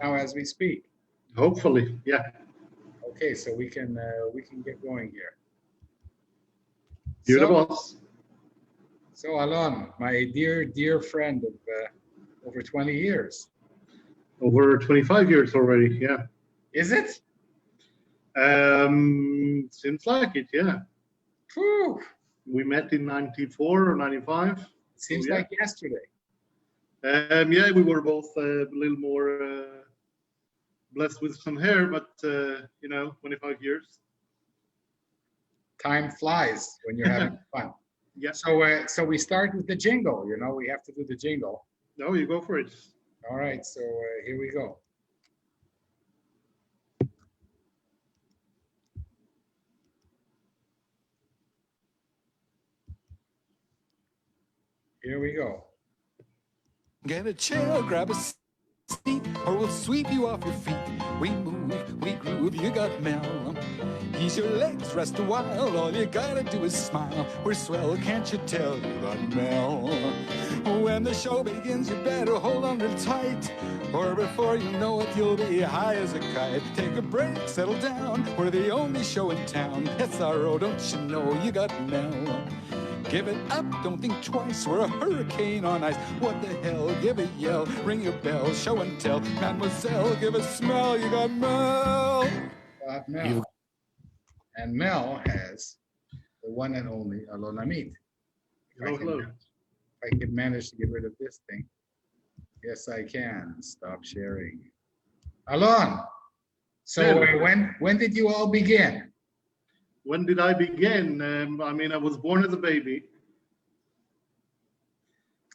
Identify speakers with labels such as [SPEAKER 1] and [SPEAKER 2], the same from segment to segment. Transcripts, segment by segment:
[SPEAKER 1] now as we speak.
[SPEAKER 2] Hopefully, yeah.
[SPEAKER 1] Okay, so we can get going here.
[SPEAKER 2] You're the
[SPEAKER 1] So,
[SPEAKER 2] boss.
[SPEAKER 1] so Alon, my dear friend of over 20 years,
[SPEAKER 2] Over 25 years already, yeah.
[SPEAKER 1] is it?
[SPEAKER 2] Seems like it, yeah.
[SPEAKER 1] Whew,
[SPEAKER 2] We met in 94 or 95. So,
[SPEAKER 1] seems
[SPEAKER 2] yeah.
[SPEAKER 1] like yesterday.
[SPEAKER 2] Yeah, we were both a little more blessed with some hair, but, 25 years.
[SPEAKER 1] Time flies when you're having fun.
[SPEAKER 2] Yeah.
[SPEAKER 1] So we start with the jingle. We have to do the jingle.
[SPEAKER 2] No, you go for it.
[SPEAKER 1] All right, so here we go. Here we go.
[SPEAKER 3] Get a chair, grab a seat, or we'll sweep you off your feet. We move, we groove, you got Mel. Ease your legs, rest a while, all you gotta do is smile. We're swell, can't you tell, you got Mel. When the show begins, you better hold on real tight, or before you know it, you'll be high as a kite. Take a break, settle down, we're the only show in town. SRO, don't you know, you got Mel. Give it up, don't think twice, we're a hurricane on ice. What the hell, give a yell, ring your bell, show and tell. Mademoiselle, give a smell, you got Mel.
[SPEAKER 1] Got Mel. And Mel has the one and only Alon Amit.
[SPEAKER 2] Hello.
[SPEAKER 1] If I can manage to get rid of this thing. Yes, I can. Stop sharing. Alon, so when did you all begin?
[SPEAKER 2] When did I begin? I was born as a baby.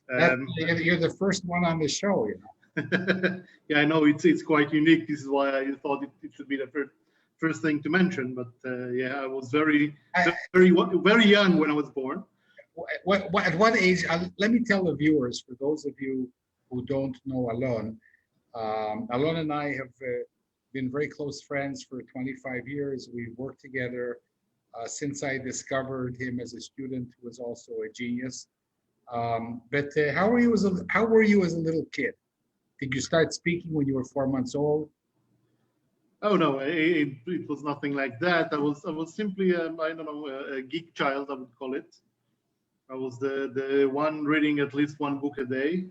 [SPEAKER 1] You're the first one on the show,
[SPEAKER 2] Yeah, I know it's quite unique. This is why I thought it should be the first thing to mention. But yeah, I was very young when I was born.
[SPEAKER 1] At what age? Let me tell the viewers, for those of you who don't know Alon, Alon and I have been very close friends for 25 years. We've worked together since I discovered him as a student who was also a genius. But how were you as a little kid? Did you start speaking when you were 4 months old?
[SPEAKER 2] Oh no, it was nothing like that. I was simply a geek child, I would call it. I was the one reading at least one book a day.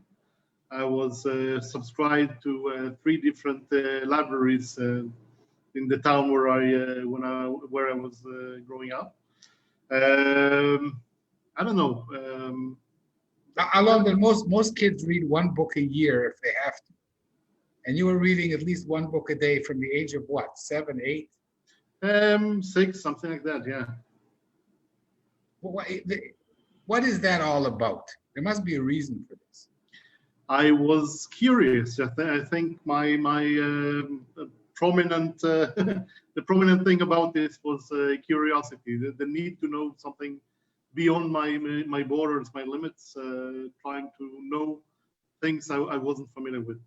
[SPEAKER 2] I was subscribed to 3 different libraries in the town where I was growing up. I don't know.
[SPEAKER 1] Alon, but most kids read 1 book a year if they have to, and you were reading at least 1 book a day from the age of what, 7, 8?
[SPEAKER 2] 6, something like that. Yeah.
[SPEAKER 1] What is that all about? There must be a reason for this.
[SPEAKER 2] I was curious. I think my prominent the prominent thing about this was curiosity, the need to know something beyond my borders, my limits, trying to know things I wasn't familiar with.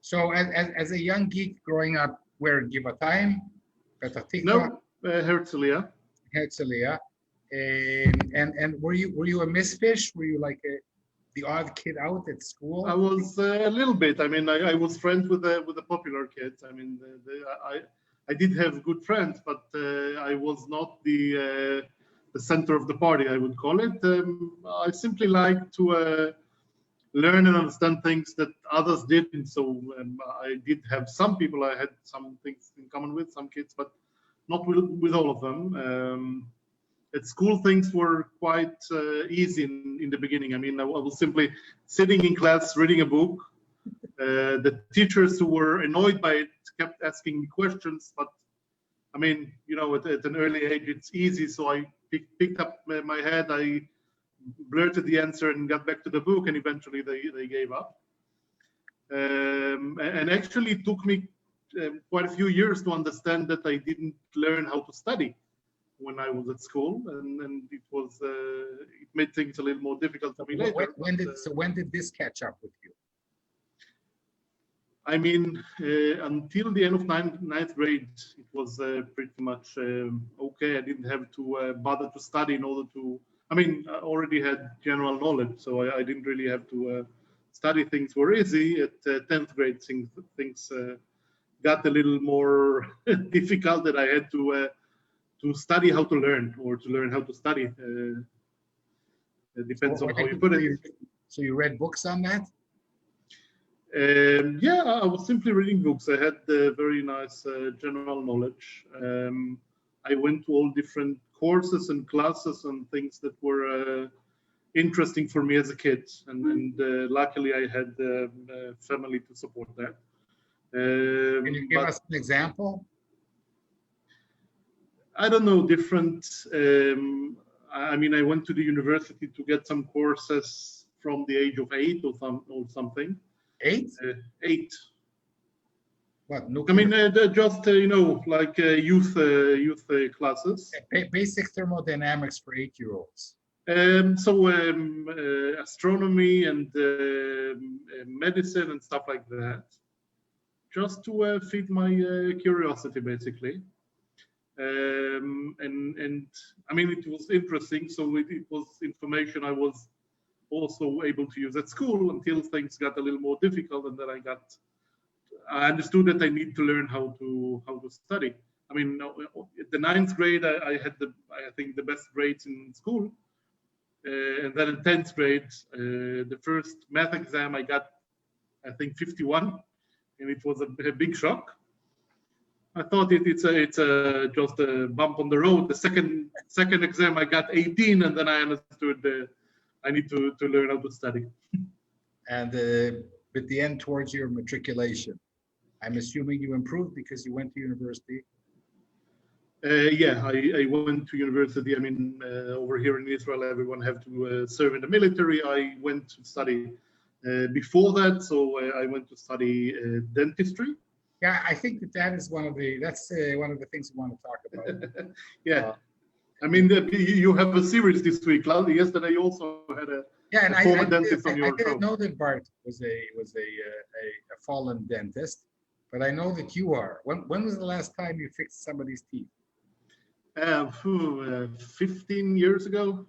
[SPEAKER 1] So as a young geek growing up, where Givatayim, Petah Tikva,
[SPEAKER 2] No, Herzliya.
[SPEAKER 1] Herzliya, and were you a misfish? Were you like the odd kid out at school?
[SPEAKER 2] I was a little bit. I was friends with the popular kids. I did have good friends, but I was not the center of the party, I would call it. I simply like to learn and understand things that others didn't. So I did have some people I had some things in common with, some kids, but not with all of them. At school, things were quite easy in the beginning. I was simply sitting in class reading a book. The teachers who were annoyed by it kept asking me questions, but at an early age, it's easy. So I picked up my head, I blurted the answer and got back to the book, and eventually they gave up. And actually it took me quite a few years to understand that I didn't learn how to study when I was at school, and it was it made things a little more difficult for me later.
[SPEAKER 1] When did this catch up with you?
[SPEAKER 2] Until the end of ninth grade, it was pretty much okay. I didn't have to bother to study in order to. I already had general knowledge, so I didn't really have to study things were easy. At 10th grade, things got a little more difficult, that I had to study how to learn, or to learn how to study. It depends on how you put it.
[SPEAKER 1] So you read books on that?
[SPEAKER 2] Yeah, I was simply reading books. I had very nice general knowledge. I went to all different courses and classes and things that were interesting for me as a kid, and luckily I had a family to support that.
[SPEAKER 1] Can you give us an example?
[SPEAKER 2] I don't know, different. I mean, I went to the university to get some courses from the age of 8 or something.
[SPEAKER 1] 8?
[SPEAKER 2] 8.
[SPEAKER 1] What?
[SPEAKER 2] I mean, just you know, like youth classes.
[SPEAKER 1] Basic thermodynamics for 8-year-olds.
[SPEAKER 2] Astronomy and medicine and stuff like that, just to feed my curiosity, basically. And I mean, it was interesting. So it was information I was also able to use at school until things got a little more difficult, and then I understood that I need to learn how to study. I mean, at the 9th grade, I had I think the best grades in school, and then in 10th grade, the first math exam I got, I think 51, and it was a big shock. I thought it's just a bump on the road. The second exam I got 18, and then I understood I need to learn how to study.
[SPEAKER 1] And at the end, towards your matriculation, I'm assuming you improved because you went to university.
[SPEAKER 2] Yeah, I went to university. I mean, over here in Israel, everyone have to serve in the military. I went to study before that, so I went to study dentistry.
[SPEAKER 1] Yeah, I think that is one of the things we want to talk about.
[SPEAKER 2] Yeah, I mean, you have a series this week. Yesterday, you also had a former dentist on your show.
[SPEAKER 1] I didn't know that Bart was a fallen dentist, but I know that you are. When was the last time you fixed somebody's teeth?
[SPEAKER 2] 15 years ago.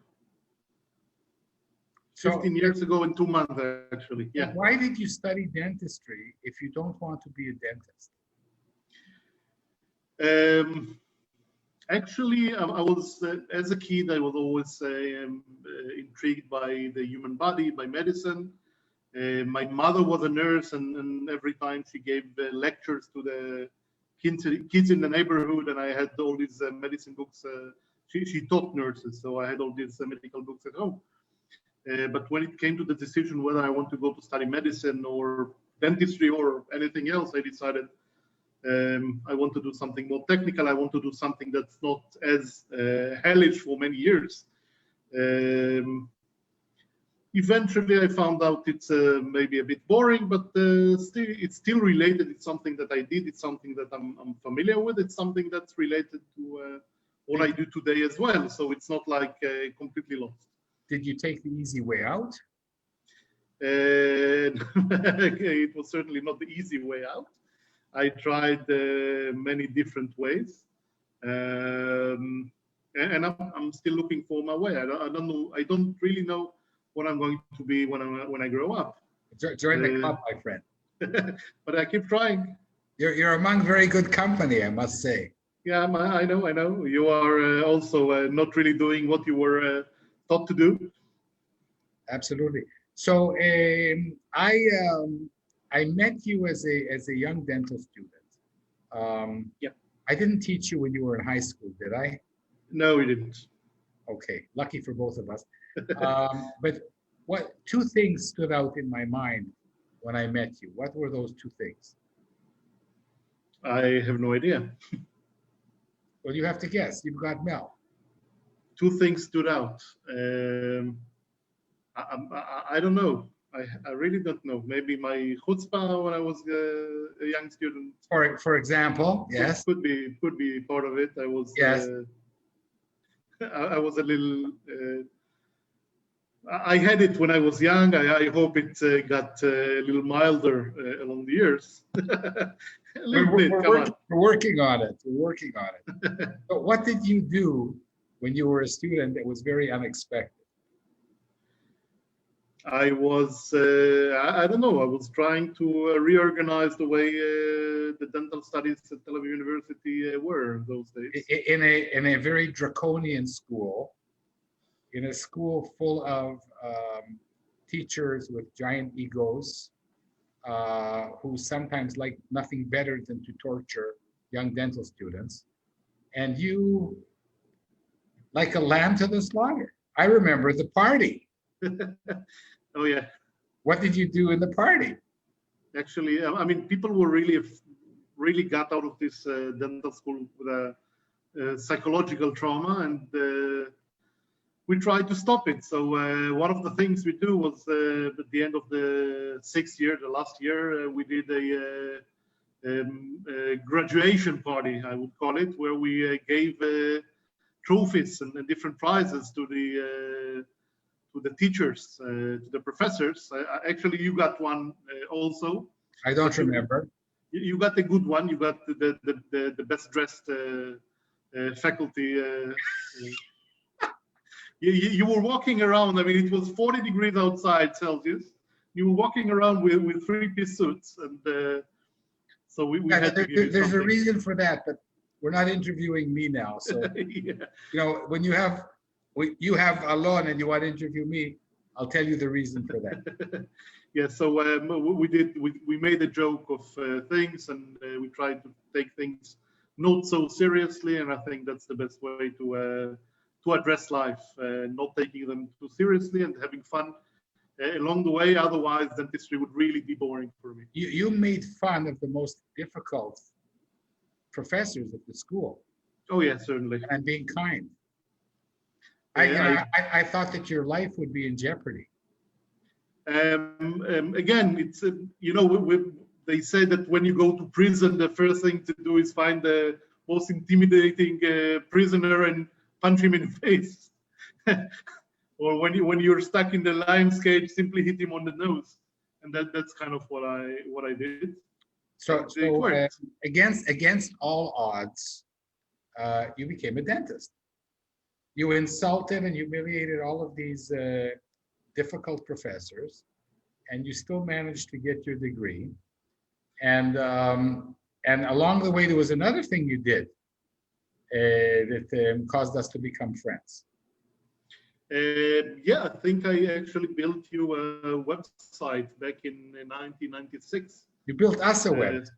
[SPEAKER 2] 15 years ago in 2 months, actually. Yeah.
[SPEAKER 1] Why did you study dentistry if you don't want to be a dentist?
[SPEAKER 2] Actually, I was, as a kid, I was always intrigued by the human body, by medicine. My mother was a nurse, and every time she gave lectures to the kids in the neighborhood, and I had all these medicine books. She taught nurses, so I had all these medical books at home. But when it came to the decision whether I want to go to study medicine or dentistry or anything else, I decided I want to do something more technical. I want to do something that's not as hellish for many years. Eventually, I found out it's maybe a bit boring, but it's still related. It's something that I did. It's something that I'm familiar with. It's something that's related to what I do today as well. So it's not like completely lost.
[SPEAKER 1] Did you take the easy way out?
[SPEAKER 2] It was certainly not the easy way out. I tried many different ways, and I'm still looking for my way. I don't know. I don't really know what I'm going to be when I grow up.
[SPEAKER 1] Join the club, my friend.
[SPEAKER 2] But I keep trying.
[SPEAKER 1] You're among very good company, I must say.
[SPEAKER 2] Yeah, I know. You are also not really doing what you were taught to do.
[SPEAKER 1] Absolutely. So I met you as a young dental student.
[SPEAKER 2] Yeah.
[SPEAKER 1] I didn't teach you when you were in high school, did I?
[SPEAKER 2] No, we didn't.
[SPEAKER 1] Okay, lucky for both of us. But two things stood out in my mind when I met you. What were those two things?
[SPEAKER 2] I have no idea.
[SPEAKER 1] Well, you have to guess. You've got Mel.
[SPEAKER 2] Two things stood out. I don't know. I really don't know. Maybe my chutzpah when I was a young student.
[SPEAKER 1] For example, yes.
[SPEAKER 2] Could be part of it. I was
[SPEAKER 1] yes.
[SPEAKER 2] I was a little. I had it when I was young. I hope it got a little milder along the years.
[SPEAKER 1] We're working on it. So what did you do when you were a student that was very unexpected?
[SPEAKER 2] I was, I don't know, I was trying to reorganize the way the dental studies at Tel Aviv University were those days.
[SPEAKER 1] In a very draconian school, in a school full of teachers with giant egos, who sometimes like nothing better than to torture young dental students, and you like a lamb to the slaughter. I remember the party.
[SPEAKER 2] Oh yeah.
[SPEAKER 1] What did you do in the party?
[SPEAKER 2] Actually, I mean, people were really got out of this dental school with a psychological trauma, and we tried to stop it. So one of the things we do was at the end of the 6th year, the last year, we did a graduation party, I would call it, where we gave trophies and different prizes to the teachers, to the professors. Actually, you got one also.
[SPEAKER 1] I don't remember.
[SPEAKER 2] You got a good one. You got the best dressed faculty. You were walking around. I mean, it was 40 degrees outside Celsius. You were walking around with 3-piece suits, and so we had to give you
[SPEAKER 1] there's
[SPEAKER 2] something.
[SPEAKER 1] a reason for that, but we're not interviewing me now. So
[SPEAKER 2] Yeah.
[SPEAKER 1] you know, when you have Alon and you want to interview me, I'll tell you the reason for that.
[SPEAKER 2] Yeah, so we made a joke of things, and we tried to take things not so seriously, and I think that's the best way to address life, not taking them too seriously and having fun along the way. Otherwise, dentistry would really be boring for me.
[SPEAKER 1] You made fun of the most difficult professors at the school.
[SPEAKER 2] Oh yeah, certainly.
[SPEAKER 1] And being kind. I thought that your life would be in jeopardy.
[SPEAKER 2] Again, it's you know, they say that when you go to prison, the first thing to do is find the most intimidating prisoner and punch him in the face. Or when you're stuck in the lion's cage, simply hit him on the nose, and that's kind of what I did.
[SPEAKER 1] So against all odds, you became a dentist. You insulted and humiliated all of these difficult professors, and you still managed to get your degree. And along the way, there was another thing you did that caused us to become friends.
[SPEAKER 2] Yeah, I think I actually built you a website back in 1996.
[SPEAKER 1] You built us a website.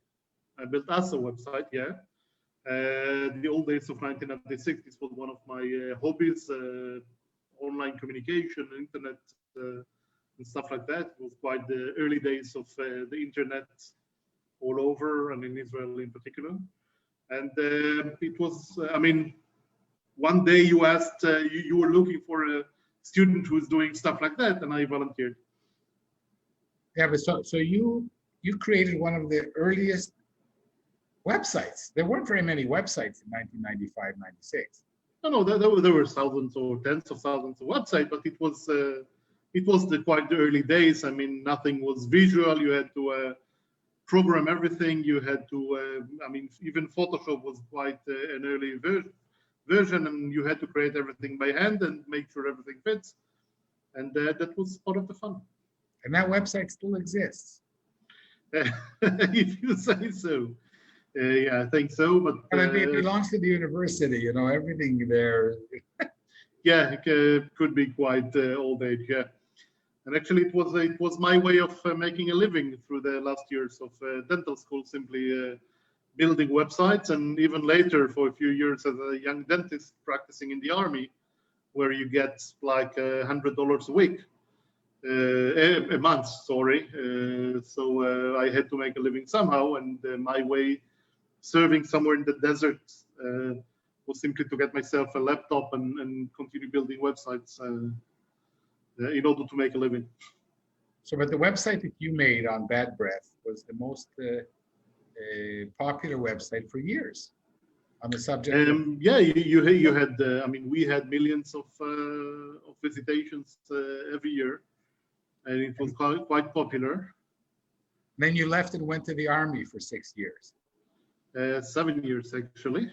[SPEAKER 2] I built us a website, yeah. The old days of 1996, this was one of my hobbies, online communication, internet, and stuff like that. It was quite the early days of the internet all over, and in Israel in particular. And it was, I mean, one day you asked, you were looking for a student who's doing stuff like that, and I volunteered.
[SPEAKER 1] Yeah, but so you created one of the earliest websites. There weren't very many websites in 1995, 96.
[SPEAKER 2] No, there were thousands or tens of thousands of websites, but it was quite the early days. I mean, nothing was visual. You had to program everything. You had to, I mean, even Photoshop was quite an early version, and you had to create everything by hand and make sure everything fits. And that was part of the fun.
[SPEAKER 1] And that website still exists.
[SPEAKER 2] If you say so. Yeah, I think so. But
[SPEAKER 1] it belongs to the university, you know, everything there.
[SPEAKER 2] Yeah, it could be quite old age, yeah. And actually, it was my way of making a living through the last years of dental school, simply building websites, and even later for a few years as a young dentist practicing in the army, where you get like $100 a week, a month, sorry. So I had to make a living somehow, and my way, serving somewhere in the desert, was simply to get myself a laptop and continue building websites in order to make a living.
[SPEAKER 1] So, but the website that you made on Bad Breath was the most popular website for years on the subject.
[SPEAKER 2] Yeah, you had. I mean, we had millions of visitations every year, and it was quite popular.
[SPEAKER 1] Then you left and went to the army for 6 years.
[SPEAKER 2] 7 years actually.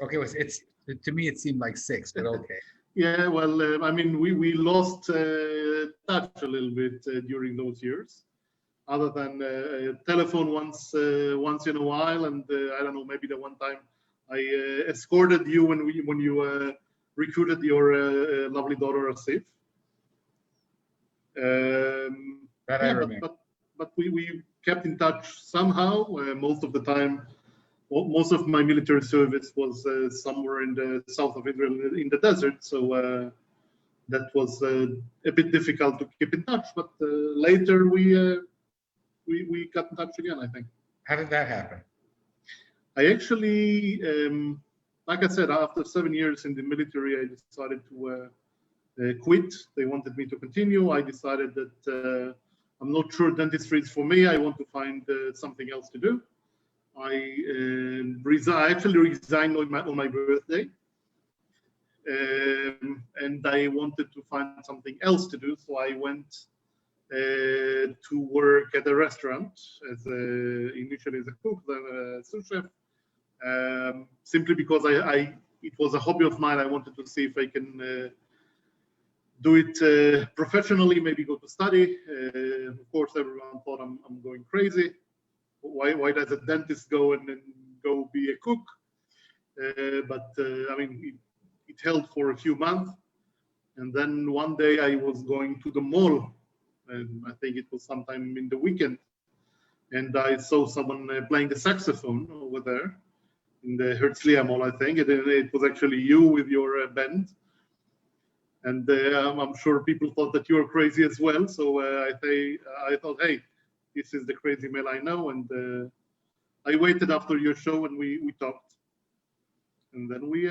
[SPEAKER 1] Okay, well, to me it seemed like 6, but okay.
[SPEAKER 2] Yeah, well, I mean, we lost touch a little bit during those years, other than telephone once in a while, and I don't know, maybe the one time I escorted you when you recruited your lovely daughter Asif.
[SPEAKER 1] That I
[SPEAKER 2] Yeah,
[SPEAKER 1] remember.
[SPEAKER 2] but we kept in touch somehow. Most of the time, most of my military service was somewhere in the south of Israel, in the desert. So that was a bit difficult to keep in touch. But later we got in touch again, I think.
[SPEAKER 1] How did that happen?
[SPEAKER 2] I actually, like I said, after 7 years in the military, I decided to quit. They wanted me to continue. I decided that I'm not sure dentistry is for me. I want to find something else to do. I actually resigned on my birthday. And I wanted to find something else to do. So I went to work at a restaurant initially as a cook, then a sous chef, simply because it was a hobby of mine. I wanted to see if I can do it professionally, maybe go to study. Of course, everyone thought I'm going crazy. Why does a dentist go and then go be a cook? But I mean, it held for a few months. And then one day I was going to the mall, and I think it was sometime in the weekend, and I saw someone playing the saxophone over there in the Herzliya Mall, I think. It was actually you with your band. And I'm sure people thought that you were crazy as well. So I thought, hey, this is the crazy Mel I know. And I waited after your show and we talked. And then we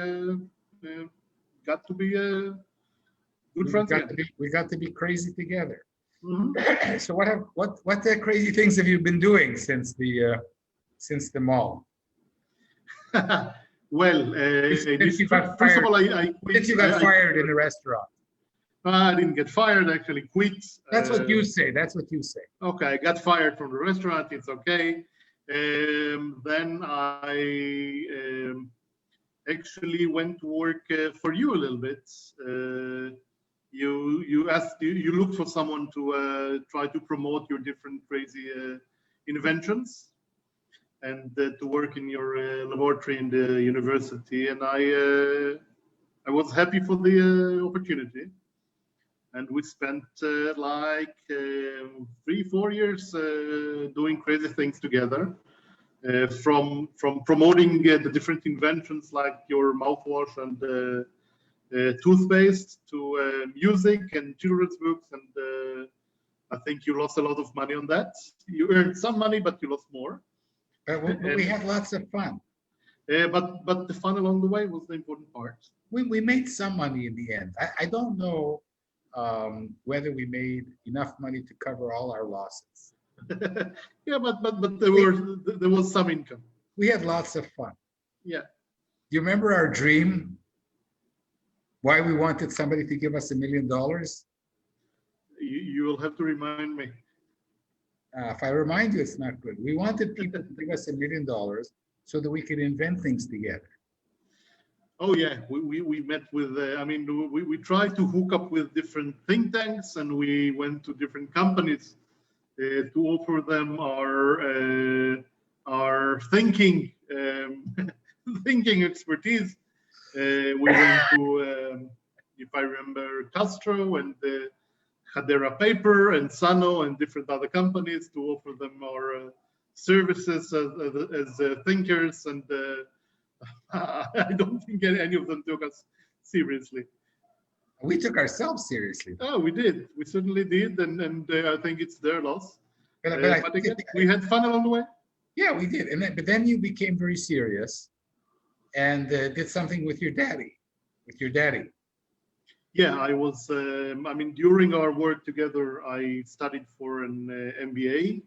[SPEAKER 2] got to be good friends again.
[SPEAKER 1] We got to be crazy together.
[SPEAKER 2] Mm-hmm.
[SPEAKER 1] So what crazy things have you been doing since the mall?
[SPEAKER 2] Well,
[SPEAKER 1] Since you got
[SPEAKER 2] first
[SPEAKER 1] fired,
[SPEAKER 2] of all, I quit.
[SPEAKER 1] since you got fired in the restaurant.
[SPEAKER 2] I didn't get fired. I actually quit.
[SPEAKER 1] That's what you say. That's what you say.
[SPEAKER 2] Okay, I got fired from the restaurant. It's okay. Then I actually went to work for you a little bit. You looked for someone to try to promote your different crazy inventions and to work in your laboratory in the university. And I was happy for the opportunity. And we spent like 3-4 years doing crazy things together. From promoting the different inventions like your mouthwash and toothpaste to music and children's books, and I think you lost a lot of money on that. You earned some money, but you lost more.
[SPEAKER 1] But we had lots of fun.
[SPEAKER 2] But the fun along the way was the important part.
[SPEAKER 1] We made some money in the end. I don't know whether we made enough money to cover all our losses.
[SPEAKER 2] Yeah, but there was some income.
[SPEAKER 1] We had lots of fun.
[SPEAKER 2] Yeah.
[SPEAKER 1] Do you remember our dream? Why we wanted somebody to give us $1 million?
[SPEAKER 2] You will have to remind me.
[SPEAKER 1] If I remind you, it's not good. We wanted people to give us $1 million so that we could invent things together.
[SPEAKER 2] Oh yeah, we met with. I mean, we tried to hook up with different think tanks, and we went to different companies to offer them our thinking thinking expertise. We went to, if I remember, Castro and Hadera Paper and Sano and different other companies to offer them our services as thinkers, and I don't think any of them took us seriously.
[SPEAKER 1] We took ourselves seriously.
[SPEAKER 2] Oh, we did. We certainly did, and I think it's their loss.
[SPEAKER 1] But
[SPEAKER 2] Again, we had fun along the way.
[SPEAKER 1] Yeah, we did. But then you became very serious and did something with your daddy.
[SPEAKER 2] Yeah, I was. I mean, during our work together, I studied for an MBA,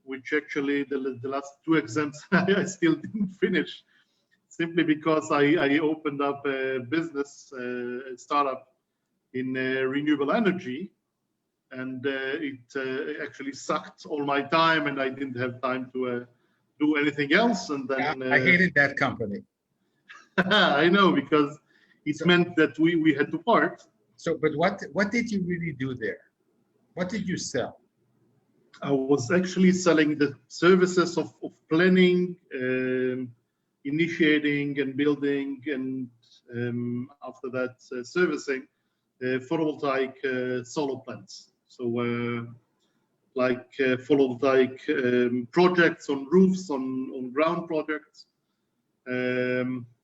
[SPEAKER 2] which actually the last 2 exams I still didn't finish, simply because I opened up a business, a startup in renewable energy, and it actually sucked all my time, and I didn't have time to do anything else. And then
[SPEAKER 1] I hated that company.
[SPEAKER 2] I know, because it meant that we had to part.
[SPEAKER 1] So, but what did you really do there? What did you sell?
[SPEAKER 2] I was actually selling the services of planning, initiating and building, and after that servicing photovoltaic solar plants. So photovoltaic projects on roofs, on ground projects.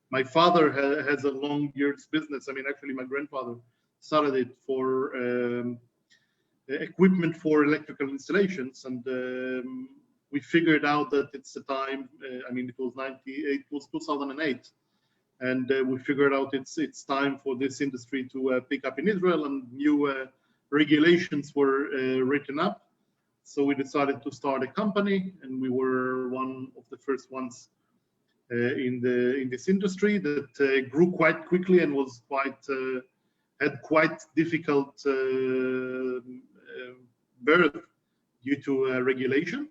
[SPEAKER 2] My father has a long years business. I mean, actually, my grandfather started it for equipment for electrical installations, and we figured out that it's the time. I mean, it was 2008, and we figured out it's time for this industry to pick up in Israel, and new regulations were written up. So we decided to start a company, and we were one of the first ones in this industry that grew quite quickly and was had quite difficult birth due to regulation.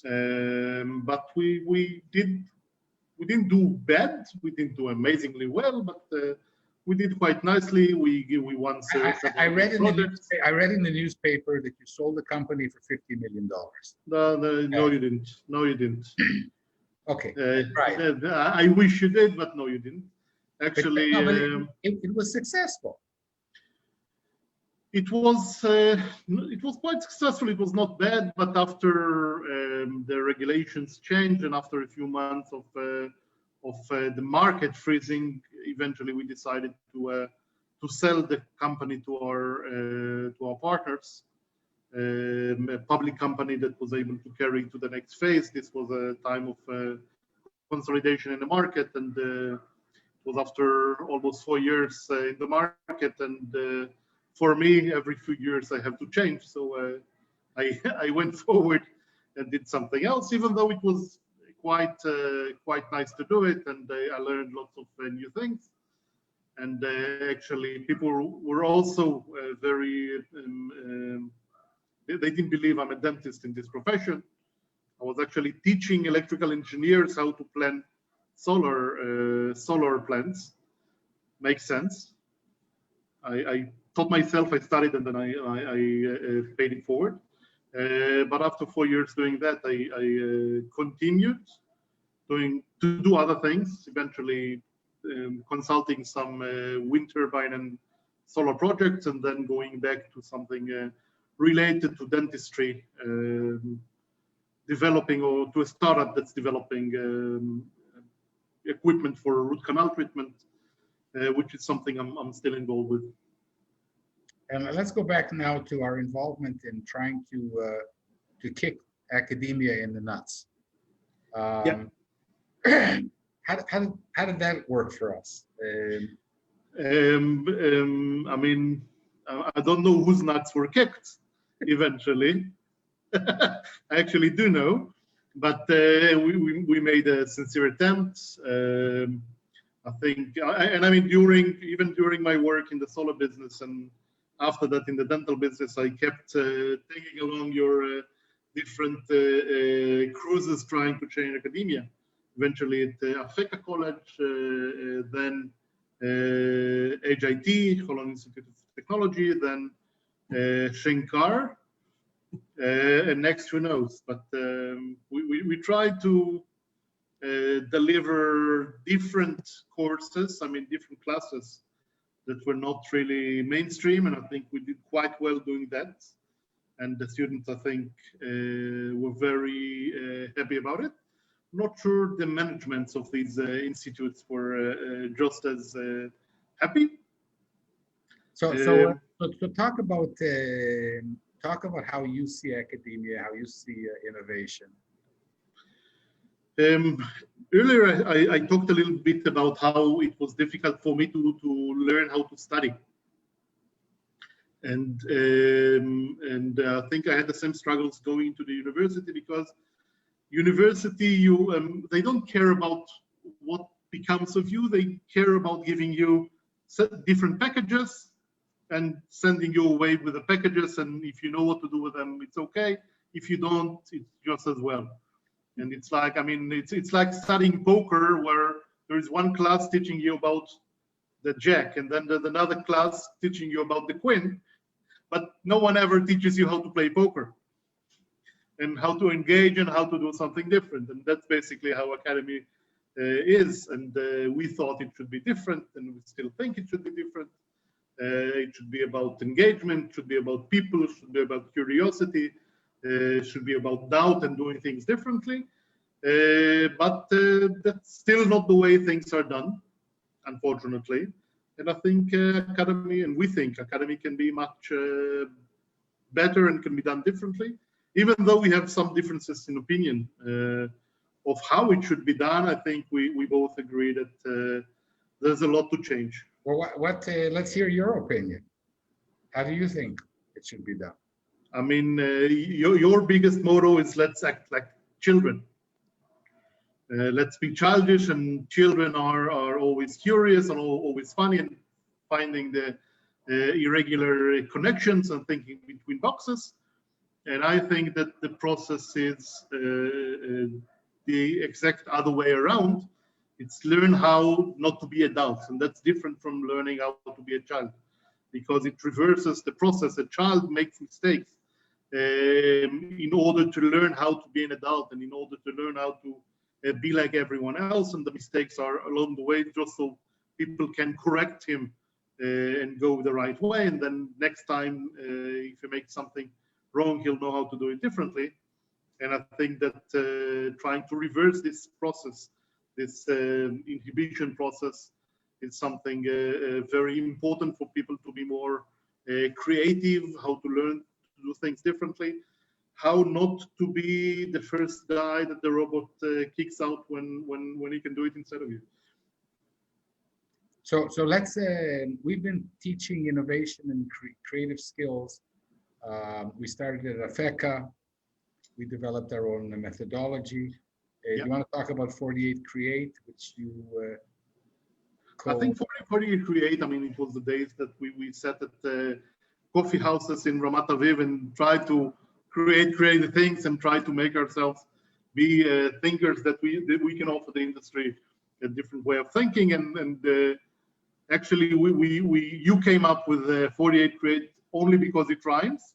[SPEAKER 2] But we didn't do bad. We didn't do amazingly well, but we did quite nicely. We won.
[SPEAKER 1] I read in the newspaper that you sold the company for $50 million.
[SPEAKER 2] No, you didn't. No, you didn't.
[SPEAKER 1] Okay, right.
[SPEAKER 2] I wish you did, but no, you didn't. Actually,
[SPEAKER 1] it was successful.
[SPEAKER 2] It was quite successful. It was not bad, but after the regulations changed and after a few months of the market freezing, eventually we decided to sell the company to our partners, a public company that was able to carry to the next phase. This was a time of consolidation in the market, and it was after almost 4 years in the market, and for me, every few years I have to change. So I went forward and did something else, even though it was quite nice to do it, and I learned lots of new things. And actually, people were also very. They didn't believe I'm a dentist in this profession. I was actually teaching electrical engineers how to plan solar plants. Makes sense. I taught myself, I studied, and then I paid it forward. But after 4 years doing that, I continued to do other things, eventually consulting some wind turbine and solar projects, and then going back to something related to dentistry, developing, or to a startup that's developing equipment for root canal treatment, which is something I'm still involved with.
[SPEAKER 1] And let's go back now to our involvement in trying to kick academia in the nuts. How did that work for us?
[SPEAKER 2] I mean, I don't know whose nuts were kicked eventually. I actually do know, but we made a sincere attempt. I think, and I mean, even during my work in the solar business, and after that in the dental business, I kept taking along your different cruises trying to change academia. Eventually at Afeka College, then HIT, Holland Institute of Technology, then Shenkar, and next who knows. But we tried to deliver different courses, I mean different classes that were not really mainstream, and I think we did quite well doing that. And the students, I think, were very happy about it. Not sure the managements of these institutes were just as happy.
[SPEAKER 1] So talk about how you see academia, how you see innovation.
[SPEAKER 2] Earlier, I talked a little bit about how it was difficult for me to learn how to study. And I think I had the same struggles going to the university, because university, they don't care about what becomes of you. They care about giving you different packages and sending you away with the packages. And if you know what to do with them, it's okay. If you don't, it's just as well. And it's like, I mean, it's like studying poker, where there is one class teaching you about the jack, and then there's another class teaching you about the queen, but no one ever teaches you how to play poker and how to engage and how to do something different. And that's basically how academy is. And we thought it should be different, and we still think it should be different. It should be about engagement, it should be about people, it should be about curiosity, it should be about doubt and doing things differently. But that's still not the way things are done, unfortunately. And I think academy, and we think academy can be much better and can be done differently, even though we have some differences in opinion of how it should be done. I think we both agree that there's a lot to change.
[SPEAKER 1] Well, let's hear your opinion. How do you think it should be done?
[SPEAKER 2] I mean, your biggest motto is let's act like children. Let's be childish, and children are always curious and always funny and finding the irregular connections and thinking between boxes. And I think that the process is the exact other way around. It's learn how not to be adults, and that's different from learning how to be a child, because it reverses the process. A child makes mistakes in order to learn how to be an adult, and in order to learn how to be like everyone else, and the mistakes are along the way just so people can correct him and go the right way. And then next time, if he makes something wrong, he'll know how to do it differently. And I think that trying to reverse this process, this inhibition process, is something very important for people to be more creative, how to learn to do things differently, how not to be the first guy that the robot kicks out when he can do it instead of you.
[SPEAKER 1] So let's, we've been teaching innovation and creative skills. We started at AFECA. We developed our own methodology. You want to talk about 48 Create, which you
[SPEAKER 2] I think 48 Create, I mean, it was the days that we sat at coffee houses in Ramat Aviv and tried to create creative things and try to make ourselves be thinkers that we can offer the industry a different way of thinking. And actually, you came up with 48 Create only because it rhymes.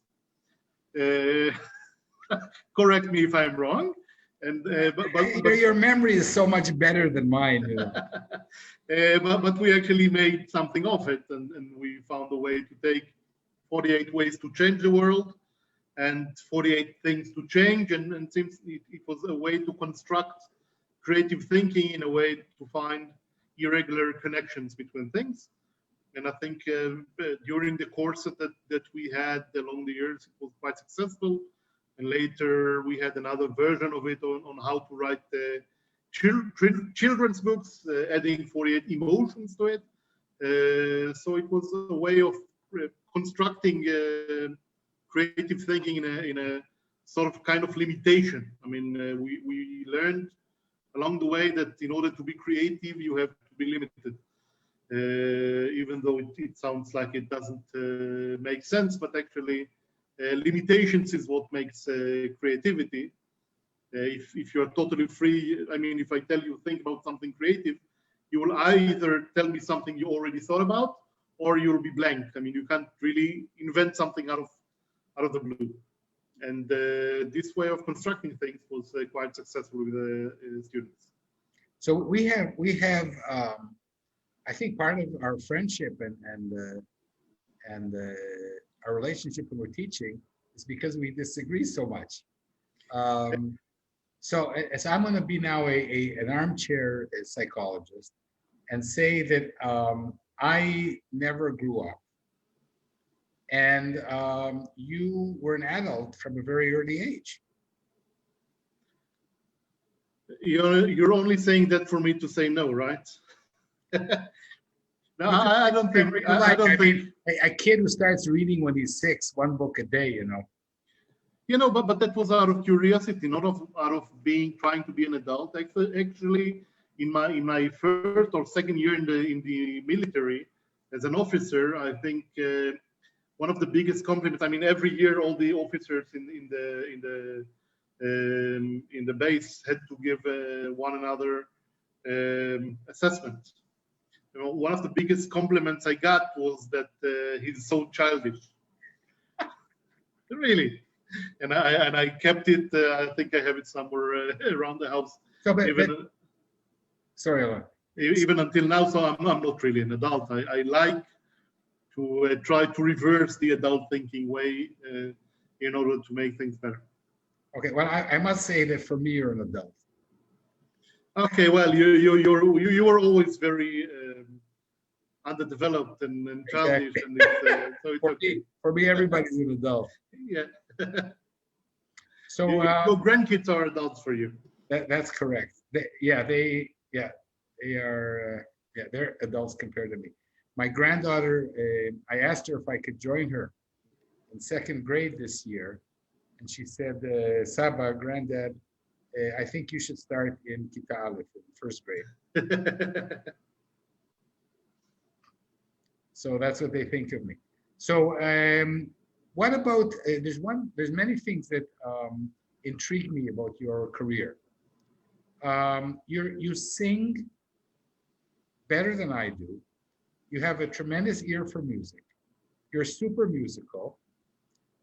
[SPEAKER 2] Correct me if I'm wrong. And but
[SPEAKER 1] your memory is so much better than mine. You know?
[SPEAKER 2] But we actually made something of it, and we found a way to take 48 ways to change the world and 48 things to change, and since it was a way to construct creative thinking in a way to find irregular connections between things. And I think during the course that we had along the years, it was quite successful. And later we had another version of it on how to write children's books, adding 48 emotions to it. So it was a way of constructing creative thinking in a sort of kind of limitation. I mean, we learned along the way that in order to be creative, you have to be limited. Even though it sounds like it doesn't make sense, but actually limitations is what makes creativity. If you're totally free, I mean, if I tell you think about something creative, you will either tell me something you already thought about, or you'll be blank. I mean, you can't really invent something out of the blue. And this way of constructing things was quite successful with the students.
[SPEAKER 1] So we have I think part of our friendship and our relationship when we're teaching is because we disagree so much. So as I'm going to be now an armchair psychologist and say that I never grew up, and you were an adult from a very early age.
[SPEAKER 2] You're only saying that for me to say no, right? No, I don't think. I don't think
[SPEAKER 1] a kid who starts reading when he's 6, one book a day, you know.
[SPEAKER 2] You know, but that was out of curiosity, not out of trying to be an adult. Actually, in my first or second year in the military as an officer, I think one of the biggest compliments. I mean, every year all the officers in the base had to give one another assessment. one of the biggest compliments I got was that he's so childish. Really. And I kept it. I think I have it somewhere around the house.
[SPEAKER 1] So, sorry, Alon.
[SPEAKER 2] Even until now, so I'm not really an adult. I like to try to reverse the adult thinking way in order to make things better.
[SPEAKER 1] Okay, well, I must say that for me, you're an adult.
[SPEAKER 2] Okay, well, you were always very underdeveloped and childish, exactly. And so it's okay.
[SPEAKER 1] For me, everybody's an adult.
[SPEAKER 2] Yeah.
[SPEAKER 1] So
[SPEAKER 2] your grandkids are adults for you.
[SPEAKER 1] That's correct. They're adults compared to me. My granddaughter, I asked her if I could join her in 2nd grade this year, and she said, Saba, Granddad, I think you should start in Kita Aleph, in 1st grade. So that's what they think of me. So what about, there's many things that intrigue me about your career. You sing better than I do. You have a tremendous ear for music. You're super musical,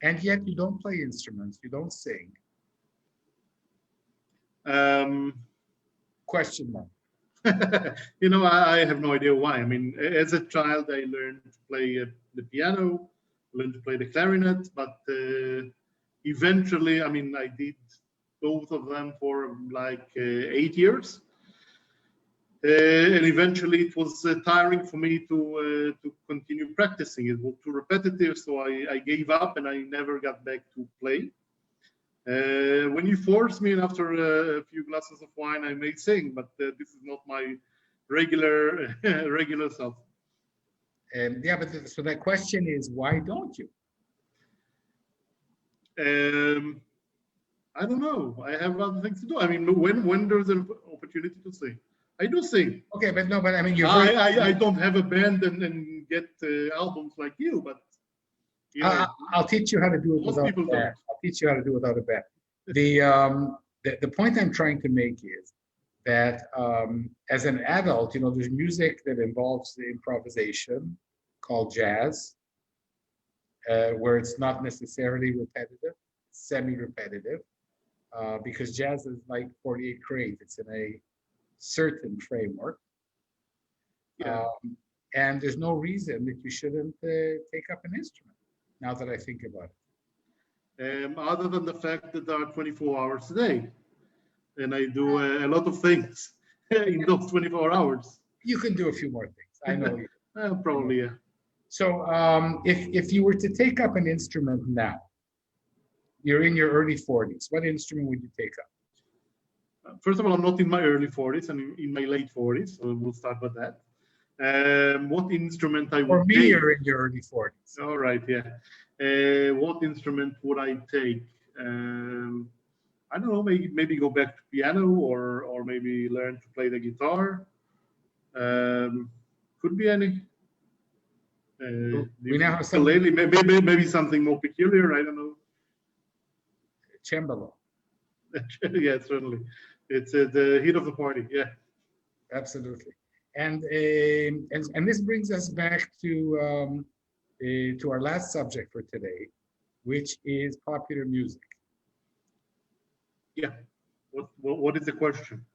[SPEAKER 1] and yet you don't play instruments. You don't sing. Question mark.
[SPEAKER 2] I have no idea why. I mean, as a child, I learned to play the piano, learned to play the clarinet, but eventually, I mean, I did both of them for like 8 years. And eventually it was tiring for me to continue practicing. It was too repetitive, so I gave up and I never got back to play. When you force me, and after a few glasses of wine, I may sing, but this is not my regular self.
[SPEAKER 1] So that question is, why don't you?
[SPEAKER 2] I don't know. I have other things to do. I mean, when there's an opportunity to sing, I do sing.
[SPEAKER 1] Okay, but I mean,
[SPEAKER 2] I don't have a band and get albums like you, but
[SPEAKER 1] I'll teach you how to do it without a band. I'll teach you how to do it without a band. The point I'm trying to make is that as an adult, there's music that involves the improvisation called jazz, where it's not necessarily repetitive, semi-repetitive, because jazz is like 48 grades. It's in a certain framework.
[SPEAKER 2] Yeah.
[SPEAKER 1] And there's no reason that you shouldn't take up an instrument, now that I think about it.
[SPEAKER 2] Other than the fact that there are 24 hours a day, and I do a lot of things in those 24 hours.
[SPEAKER 1] You can do a few more things. I know you.
[SPEAKER 2] Probably, yeah.
[SPEAKER 1] So if you were to take up an instrument now, you're in your early 40s, what instrument would you take up?
[SPEAKER 2] First of all, I'm not in my early 40s, I'm in my late 40s, so we'll start with that. What instrument I would
[SPEAKER 1] For me,
[SPEAKER 2] take?
[SPEAKER 1] you're in your early 40s.
[SPEAKER 2] All right, yeah. What instrument would I take? I don't know, maybe go back to piano or maybe learn to play the guitar. Could be any.
[SPEAKER 1] We now have something.
[SPEAKER 2] Maybe something more peculiar, I don't know.
[SPEAKER 1] Cembalo.
[SPEAKER 2] Yeah, certainly. It's the heat of the party, yeah.
[SPEAKER 1] Absolutely. And this brings us back to our last subject for today, which is popular music.
[SPEAKER 2] Yeah. What is the question?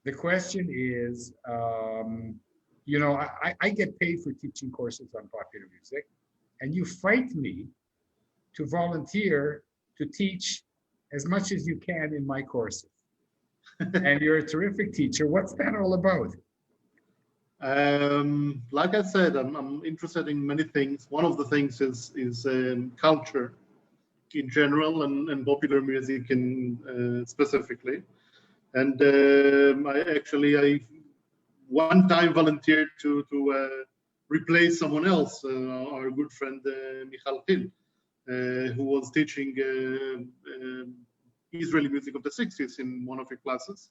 [SPEAKER 1] The question is, I get paid for teaching courses on popular music, and you fight me to volunteer to teach as much as you can in my courses. And you're a terrific teacher. What's that all about?
[SPEAKER 2] Like I said, I'm interested in many things. One of the things is culture in general and popular music in specifically. And I one time volunteered to replace someone else, our good friend Michal Hil, who was teaching Israeli music of the 60s in one of her classes.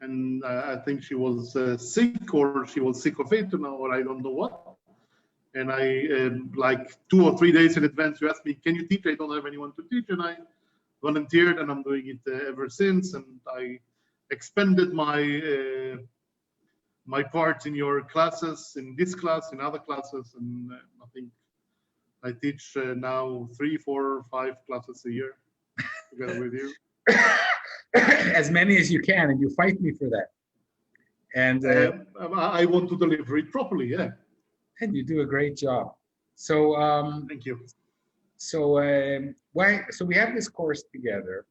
[SPEAKER 2] And I think she was sick, or she was sick of it, or I don't know what. And I, like 2 or 3 days in advance, you asked me, can you teach? I don't have anyone to teach. And I volunteered, and I'm doing it ever since. And I expanded my my part in your classes, in this class, in other classes, and I think I teach now 3, 4, 5 classes a year together with you.
[SPEAKER 1] As many as you can, and you fight me for that. And
[SPEAKER 2] I want to deliver it properly, yeah.
[SPEAKER 1] And you do a great job. So
[SPEAKER 2] thank you.
[SPEAKER 1] So so we have this course together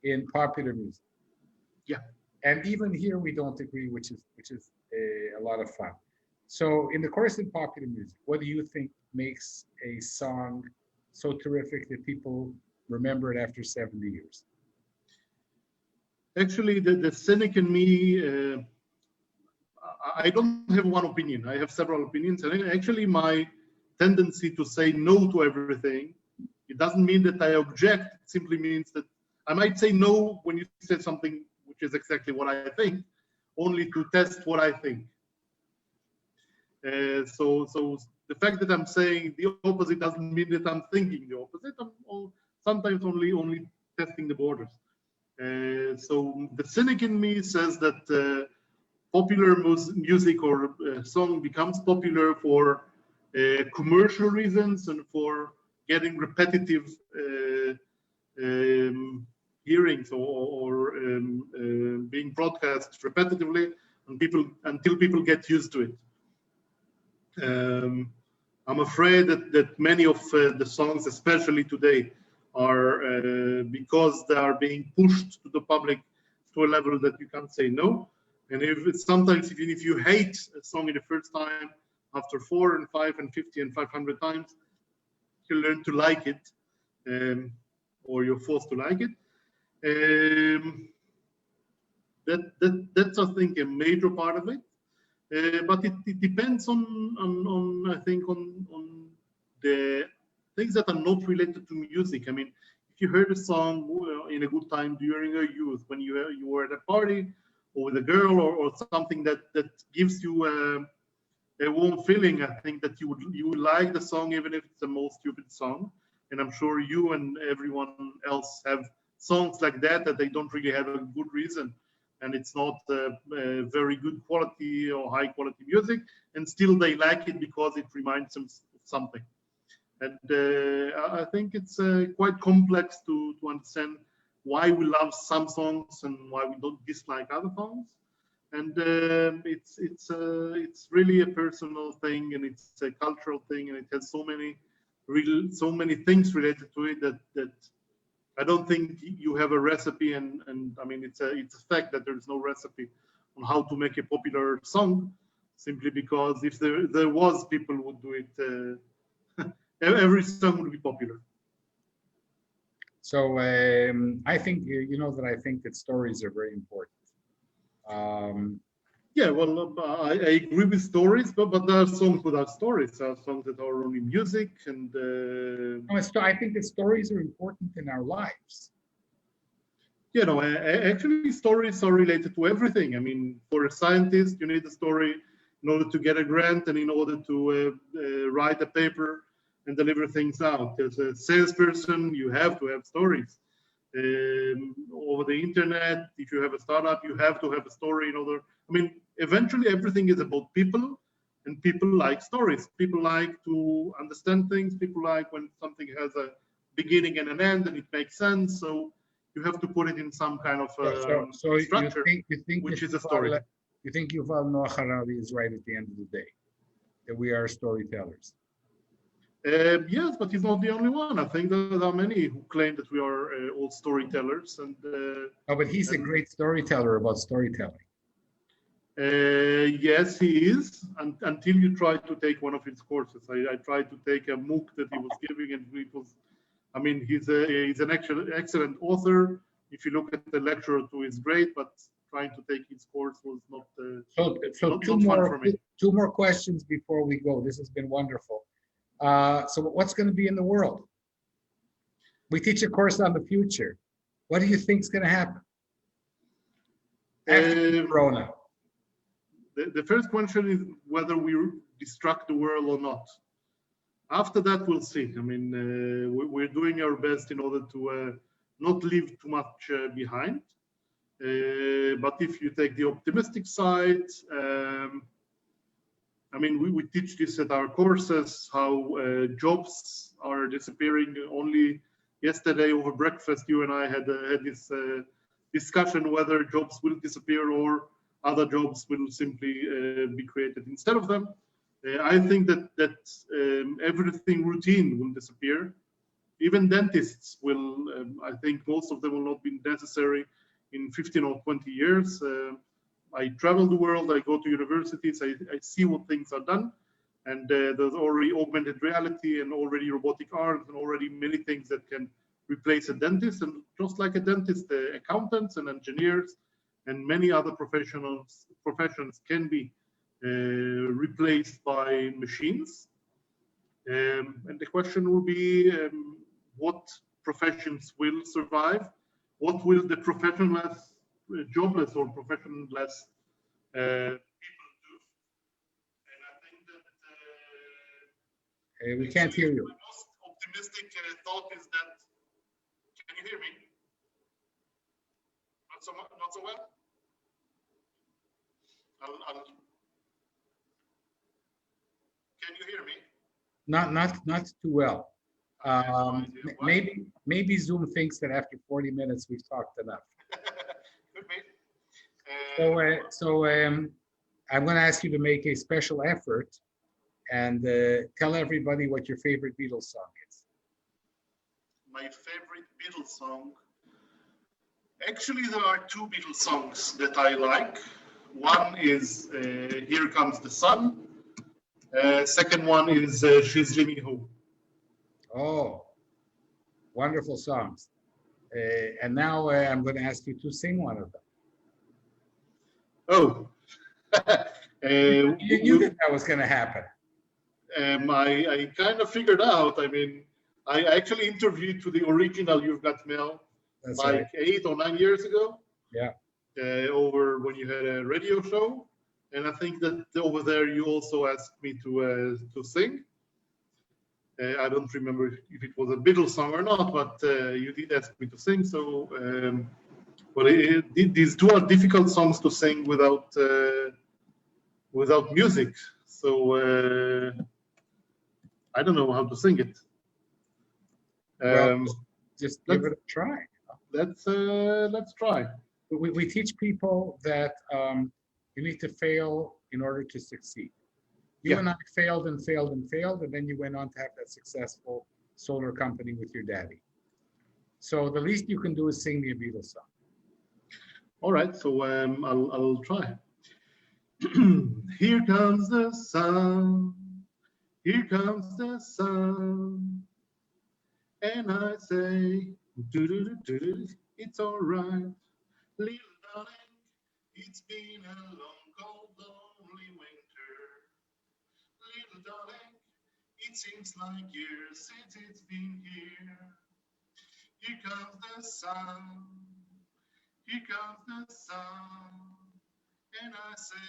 [SPEAKER 1] in popular music.
[SPEAKER 2] Yeah.
[SPEAKER 1] And even here we don't agree, which is a lot of fun. So in the course in popular music, what do you think makes a song so terrific that people remember it after 70 years?
[SPEAKER 2] Actually, the cynic in me, I don't have one opinion. I have several opinions. And actually, my tendency to say no to everything, it doesn't mean that I object. It simply means that I might say no when you say something which is exactly what I think, only to test what I think. So the fact that I'm saying the opposite doesn't mean that I'm thinking the opposite. I'm sometimes only testing the borders. So the cynic in me says that popular music or song becomes popular for commercial reasons and for getting repetitive hearings or being broadcast repetitively until people get used to it. I'm afraid that many of the songs, especially today, are because they are being pushed to the public to a level that you can't say no. And sometimes even if you hate a song in the first time, after 4 and 5 and 50 and 500 times, you learn to like it, or you're forced to like it. That's I think a major part of it. But it depends on I think on the things that are not related to music. I mean, if you heard a song in a good time during your youth, when you were at a party or with a girl or something that gives you a warm feeling, I think that you would like the song even if it's the most stupid song. And I'm sure you and everyone else have songs like that they don't really have a good reason. And it's not very good quality or high quality music, and still they like it because it reminds them of something. And I think it's quite complex to understand why we love some songs and why we don't dislike other songs. And it's really a personal thing, and it's a cultural thing, and it has so many things related to it that I don't think you have a recipe, and I mean it's a fact that there is no recipe on how to make a popular song, simply because if there was, people would do it. Every song would be popular.
[SPEAKER 1] So I think that I think that stories are very important.
[SPEAKER 2] Yeah, well, I agree with stories, but there are songs without stories. There are songs that are only music, and
[SPEAKER 1] I think that stories are important in our lives.
[SPEAKER 2] You know, actually, stories are related to everything. I mean, for a scientist, you need a story in order to get a grant and in order to write a paper and deliver things out. As a salesperson, you have to have stories. Over the internet, if you have a startup, you have to have a story in order. I mean, eventually everything is about people, and people like stories. People like to understand things. People like when something has a beginning and an end and it makes sense. So you have to put it in some kind of structure,
[SPEAKER 1] you think
[SPEAKER 2] which is a story.
[SPEAKER 1] You think Yuval Noah Harari is right at the end of the day, that we are storytellers?
[SPEAKER 2] Yes, but he's not the only one. I think there are many who claim that we are all storytellers. And
[SPEAKER 1] but he's a great storyteller about storytelling.
[SPEAKER 2] Yes, he is. Until you try to take one of his courses. I tried to take a MOOC that he was giving, and it was. I mean, he's an excellent author. If you look at the lecture, too, is great, but trying to take his course was not.
[SPEAKER 1] So two more questions before we go. This has been wonderful. So what's going to be in the world? We teach a course on the future. What do you think is going to happen after Corona?
[SPEAKER 2] The first question is whether we destruct the world or not. After that, we'll see. I mean, we're doing our best in order to not leave too much behind. But if you take the optimistic side, I mean, we teach this at our courses, how jobs are disappearing. Only yesterday over breakfast, you and I had this discussion whether jobs will disappear or other jobs will simply be created instead of them. I think that everything routine will disappear. Even dentists will, I think most of them will not be necessary in 15 or 20 years. I travel the world, I go to universities, I see what things are done. And there's already augmented reality and already robotic arms and already many things that can replace a dentist. And just like a dentist, accountants and engineers and many other professions can be replaced by machines. And the question will be, what professions will survive? What will the professionless, jobless or professionless people do? And I think that
[SPEAKER 1] we can't hear you.
[SPEAKER 2] my most optimistic thought is that, can you hear me? Not so well? Can you hear me?
[SPEAKER 1] Not too well. Maybe Zoom thinks that after 40 minutes we've talked enough.
[SPEAKER 2] Could be.
[SPEAKER 1] So I'm going to ask you to make a special effort and tell everybody what your favorite Beatles song is.
[SPEAKER 2] My favorite Beatles song. Actually, there are two Beatles songs that I like. One is Here Comes the Sun. Second one is She's Leaving Home.
[SPEAKER 1] Oh, wonderful songs. And now I'm going to ask you to sing one of them.
[SPEAKER 2] Oh.
[SPEAKER 1] You knew that was going to happen.
[SPEAKER 2] I kind of figured out. I mean, I actually interviewed to the original You've Got Mel. That's like right. 8 or 9 years ago.
[SPEAKER 1] Yeah.
[SPEAKER 2] Over when you had a radio show. And I think that over there you also asked me to sing. I don't remember if it was a Beatles song or not, but you did ask me to sing. So, but these two are difficult songs to sing without music. So I don't know how to sing it.
[SPEAKER 1] Well, just give it a try.
[SPEAKER 2] Let's try.
[SPEAKER 1] We teach people that you need to fail in order to succeed. You and I failed and failed and failed, and then you went on to have that successful solar company with your daddy. So the least you can do is sing me a Beatles song.
[SPEAKER 2] All right, so I'll try. Here comes the sun, here comes the sun, and I say, it's all right, little darling, it's been a long, cold, lonely winter. Little darling, it seems like years since it's been here. Here comes the sun, here comes the sun, and I say,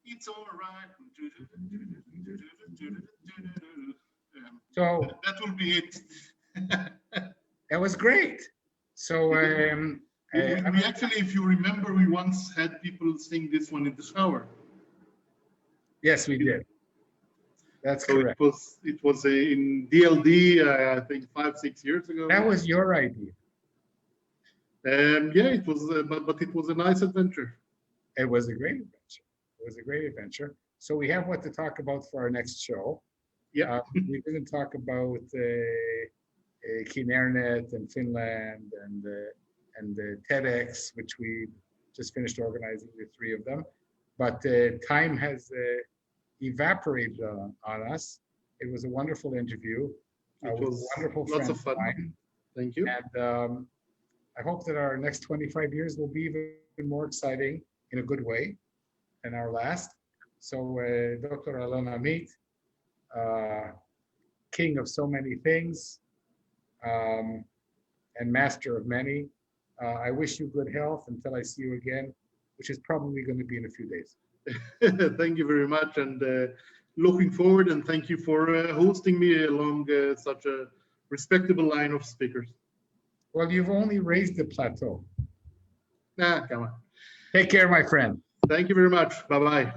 [SPEAKER 2] it's all right.
[SPEAKER 1] So
[SPEAKER 2] that will be it.
[SPEAKER 1] That was great. So
[SPEAKER 2] we actually, if you remember, we once had people sing this one in the shower.
[SPEAKER 1] Yes, we did. That's
[SPEAKER 2] so
[SPEAKER 1] correct.
[SPEAKER 2] It was in DLD, I think 5-6 years ago.
[SPEAKER 1] That was your idea.
[SPEAKER 2] Yeah, it was, but it was a nice adventure.
[SPEAKER 1] It was a great adventure. It was a great adventure. So we have what to talk about for our next show.
[SPEAKER 2] Yeah.
[SPEAKER 1] We didn't talk about Kinernet and Finland and the TEDx, which we just finished organizing, the 3 of them. But time has evaporated on us. It was a wonderful interview.
[SPEAKER 2] It was
[SPEAKER 1] a wonderful
[SPEAKER 2] lots of fun.
[SPEAKER 1] Mine.
[SPEAKER 2] Thank you.
[SPEAKER 1] And I hope that our next 25 years will be even more exciting in a good way than our last. So Dr. Alon Amit, king of so many things and master of many, I wish you good health until I see you again, which is probably going to be in a few days.
[SPEAKER 2] Thank you very much, and looking forward, and thank you for hosting me along such a respectable line of speakers.
[SPEAKER 1] Well, you've only raised the plateau.
[SPEAKER 2] Come on.
[SPEAKER 1] Take care, my friend.
[SPEAKER 2] Thank you very much. Bye-bye.